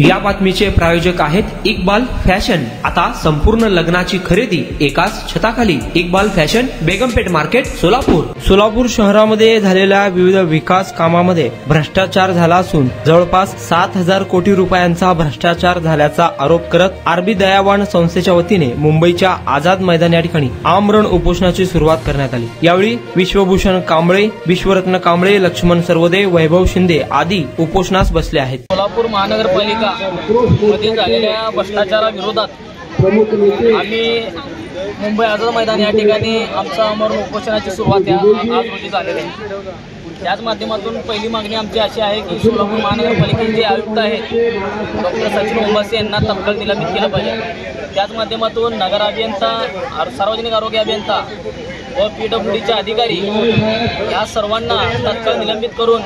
या बातमीचे प्रायोजक आहेत इक्बाल फॅशन। आता संपूर्ण लग्नाची खरेदी एकाच छताखाली। Iqbal fashion, Begumpeth market, Solapur. सोलापूर शहरामध्ये झालेल्या विविध विकास कामामध्ये भ्रष्टाचार झाला असून जवळपास 7,000 कोटी रुपयांचा भ्रष्टाचार झाल्याचा आरोप करत आरबी दयावान संस्थेच्या वतीने मुंबईच्या आझाद मैदान या ठिकाणी आमरण उपोषणाची सुरुवात करण्यात आली। यावेळी विश्वभूषण कांबळे, विश्वरत्न कांबळे, लक्ष्मण सर्वोदय, वैभव शिंदे आदी उपोषणास बसले आहेत। सोलापूर महानगरपालिका मध्ये झालेल्या भ्रष्टाचाराविरोधात आम्ही मुंबई आझाद मैदान या ठिकाणी आमचा आमरण उपोषणाची सुरुवात आज रोजी झालेली आहे। त्याच माध्यमातून पहिली मागणी आमची अशी आहे की सोलापूर महानगरपालिकेचे जे आयुक्त आहेत डॉक्टर सचिन ओंबासे यांना तत्काळ निलंबित केलं पाहिजे। त्याच माध्यमातून नगर अभियंता, सार्वजनिक आरोग्य अभियंता व PWDचे अधिकारी या सर्वांना तत्काळ निलंबित करून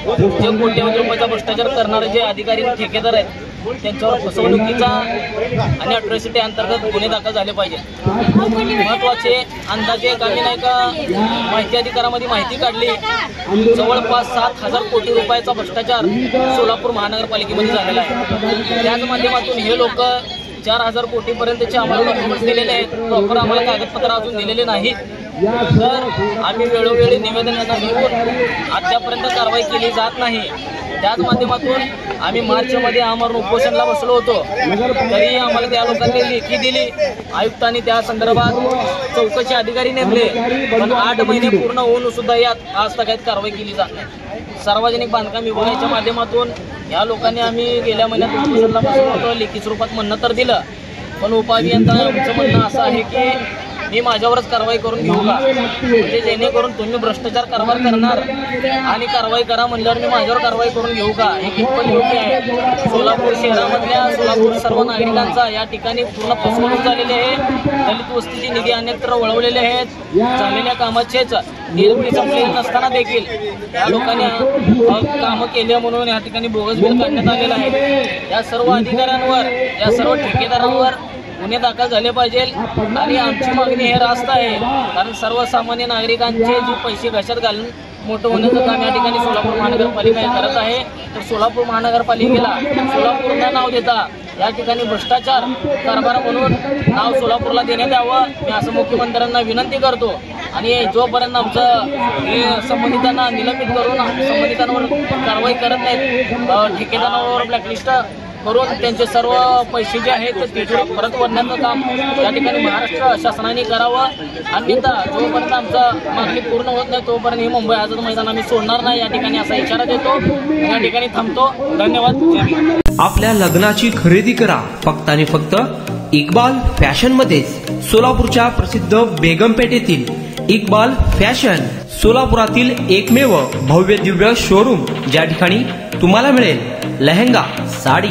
जे कोट्यवधी रुपयाचा भ्रष्टाचार करणारे जे अधिकारी ठेकेदार आहेत त्यांच्यावर फसवणुकीचा आणि अट्रॉसिटी अंतर्गत गुन्हे दाखल झाले पाहिजे। महत्वाचे अंदाजे आम्ही नाही का माहिती अधिकारामध्ये माहिती काढली, जवळपास 7,000 कोटी रुपयाचा भ्रष्टाचार सोलापूर महानगरपालिकेमध्ये झालेला आहे। त्याच माध्यमातून हे लोक 4,000 कोटीपर्यंतचे आम्हाला डॉक्युमेंट्स दिलेले आहेत, प्रॉपर आम्हाला कागदपत्र अजून दिलेले नाहीत। तर आम्ही वेळोवेळी निवेदनांना देऊन अद्यापर्यंत कारवाई केली जात नाही। त्याच माध्यमातून आम्ही मार्चमध्ये आमरण उपोषणाला बसलो होतो, तरी आम्हाला त्या लोकांनी लेखी दिली, आयुक्तांनी त्या संदर्भात चौकशी अधिकारी नेमले, पण 8 महिने पूर्ण होऊन सुद्धा यात आज तक कारवाई केली जात नाही। सार्वजनिक बांधकाम विभागाच्या माध्यमातून या लोकांनी आम्ही गेल्या महिन्यात उपोषणाला बसलो होतो, लेखी स्वरूपात म्हणणं तर दिलं, पण उपअभियंता आमचं म्हणणं असं आहे की मी माझ्यावरच कारवाई करून घेऊ का, म्हणजे जेणेकरून तुम्ही भ्रष्टाचार कारभार करणार आणि कारवाई करा म्हणल्यावर मी माझ्यावर कारवाई करून घेऊ का, हे कितपत योग्य आहे। सोलापूर शहरामधल्या सोलापूर सर्व नागरिकांचा या ठिकाणी पूर्ण फसवणूक झालेली आहे। दलित वस्तीचे निधी अन्यत्र वळवलेले आहेत। झालेल्या कामाचेच DLP संपलेले नसताना देखील या लोकांनी कामं केली म्हणून या ठिकाणी बोगस बिल काढण्यात आलेलं आहे। या सर्व अधिकाऱ्यांवर, या सर्व ठेकेदारांवर गुन्हे दाखल झाले पाहिजे आणि आमची मागणी हे रास्त आहे, कारण सर्वसामान्य नागरिकांचे जे पैसे घशात घालून मोठं होण्याचं काम या ठिकाणी सोलापूर महानगरपालिका करत आहे। तर सोलापूर महानगरपालिकेला सोलापूरला नाव देता या ठिकाणी भ्रष्टाचार कारभार म्हणून नाव सोलापूरला देण्यात यावं, मी असं मुख्यमंत्र्यांना विनंती करतो। आणि जोपर्यंत आमचं संबंधितांना निलंबित करून संबंधितांवर कारवाई करत नाहीत, ठेकेदारांवर ब्लॅकलिस्ट करून त्यांचे सर्व पैसे जे आहेत ते परत भरण्याचं काम या ठिकाणी महाराष्ट्र शासनाने करावं, अन्यथा जोपर्यंत आमचं मागणी पूर्ण होत नाही तोपर्यंत हे मुंबई आझाद मैदान आम्ही सोडणार नाही, या ठिकाणी असा इशारा देतो। या ठिकाणी थांबतो। धन्यवाद। आपल्या लग्नाची खरेदी करा फक्त आणि फक्त इक्बाल फॅशन मध्येच। सोलापूरच्या प्रसिद्ध बेगमपेठ येथील इक्बाल फॅशन सोलापुरातील एकमेव भव्य दिव्य शोरूम, ज्या ठिकाणी तुम्हाला मिळेल lehenga, sari,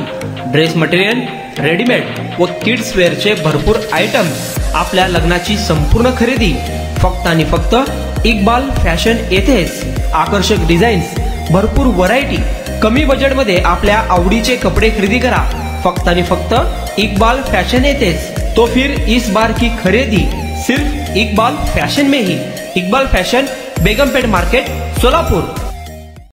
dress material, readymade व किड्स वेअरचे भरपूर आयटम्स। आपल्या लग्नाची संपूर्ण खरेदी फक्त आणि फक्त इक्बाल फॅशन येथेच। आकर्षक डिझाईन्स, भरपूर व्हरायटी, कमी बजेटमध्ये आपल्या आवडीचे कपडे खरेदी करा फक्त आणि फक्त इक्बाल फॅशन येथेच। तो फिर इस बार की खरेदी सिर्फ इक्बाल फैशन में ही। Iqbal fashion, Begumpeth market, Solapur.